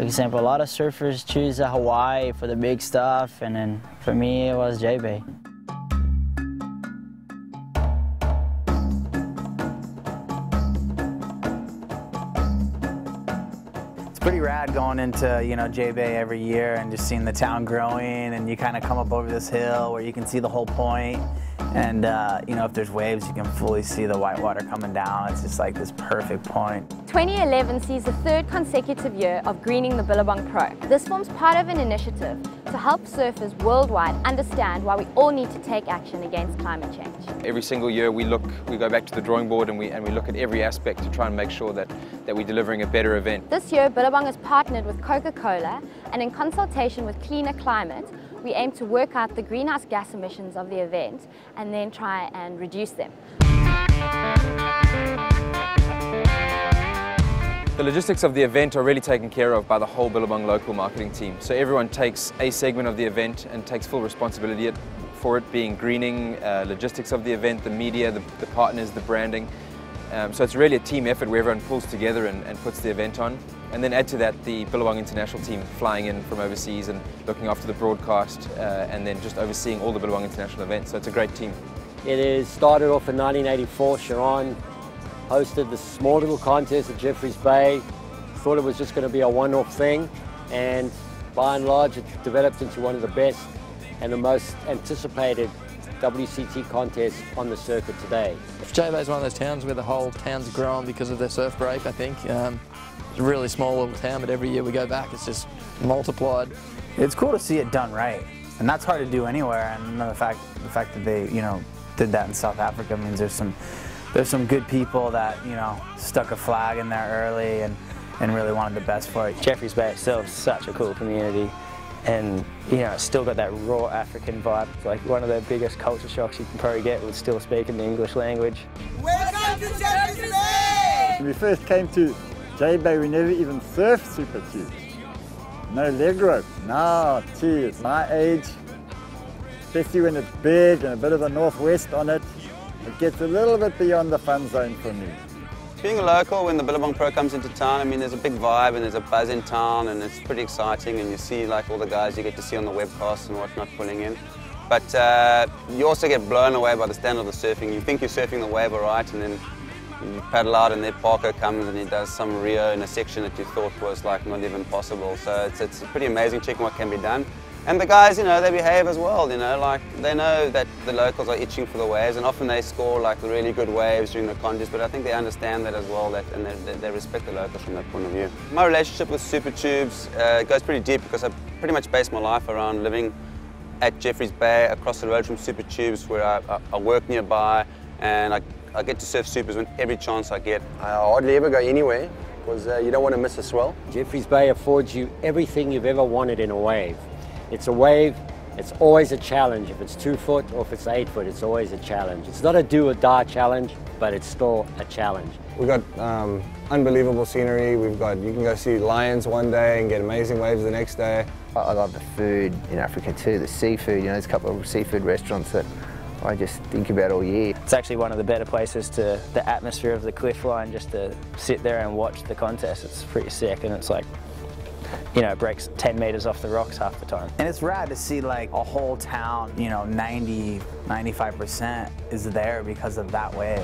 For example, a lot of surfers choose Hawaii for the big stuff, and then for me it was J-Bay. It's pretty rad going into, J-Bay every year and just seeing the town growing, and you kind of come up over this hill where you can see the whole point. And, if there's waves, you can fully see the whitewater coming down. It's just like this perfect point. 2011 sees the third consecutive year of greening the Billabong Pro. This forms part of an initiative to help surfers worldwide understand why we all need to take action against climate change. Every single year we go back to the drawing board and we look at every aspect to try and make sure that we're delivering a better event. This year, Billabong has partnered with Coca-Cola, and in consultation with Cleaner Climate, we aim to work out the greenhouse gas emissions of the event and then try and reduce them. The logistics of the event are really taken care of by the whole Billabong local marketing team. So everyone takes a segment of the event and takes full responsibility for it, being greening, logistics of the event, the media, the partners, the branding. So it's really a team effort where everyone pulls together and puts the event on. And then add to that the Billabong international team flying in from overseas and looking after the broadcast and then just overseeing all the Billabong international events. So it's a great team. It is started off in 1984. Sharon hosted this small little contest at Jeffreys Bay. Thought it was just going to be a one-off thing, and by and large it developed into one of the best and the most anticipated WCT contests on the circuit today. J-Bay is one of those towns where the whole town's grown because of their surf break, I think. It's a really small little town, but every year we go back, it's just multiplied. It's cool to see it done right, and that's hard to do anywhere. And the fact that they, did that in South Africa means there's some good people that, stuck a flag in there early and really wanted the best for it. Jeffreys Bay itself is such a cool community, and it's still got that raw African vibe. It's like one of the biggest culture shocks you can probably get with still speaking the English language. Welcome to Jeffreys Bay! When we first came to J-Bay, we never even surfed super tubes. No leg rope. Now, at my age, especially when it's big and a bit of a northwest on it, it gets a little bit beyond the fun zone for me. Being a local, when the Billabong Pro comes into town, there's a big vibe and there's a buzz in town, and it's pretty exciting, and you see all the guys you get to see on the webcast and whatnot pulling in. But you also get blown away by the standard of the surfing. You think you're surfing the wave all right, and then you paddle out and then Parker comes and he does some Rio in a section that you thought was not even possible. So it's pretty amazing checking what can be done. And the guys, they behave as well, they know that the locals are itching for the waves, and often they score really good waves during the contest, but I think they understand that as well, and they respect the locals from that point of view. My relationship with super tubes goes pretty deep because I pretty much base my life around living at Jeffreys Bay, across the road from super tubes, where I work nearby, and I get to surf supers every chance I get. I hardly ever go anywhere because you don't want to miss a swell. Jeffreys Bay affords you everything you've ever wanted in a wave. It's a wave, it's always a challenge. If it's 2 foot or if it's 8 foot, it's always a challenge. It's not a do or die challenge, but it's still a challenge. We've got unbelievable scenery. You can go see lions one day and get amazing waves the next day. I love the food in Africa too, the seafood. There's a couple of seafood restaurants that I just think about all year. It's actually one of the better places the atmosphere of the cliff line, just to sit there and watch the contest. It's pretty sick, and it's it breaks 10 meters off the rocks half the time. And it's rad to see a whole town, 90–95% is there because of that wave.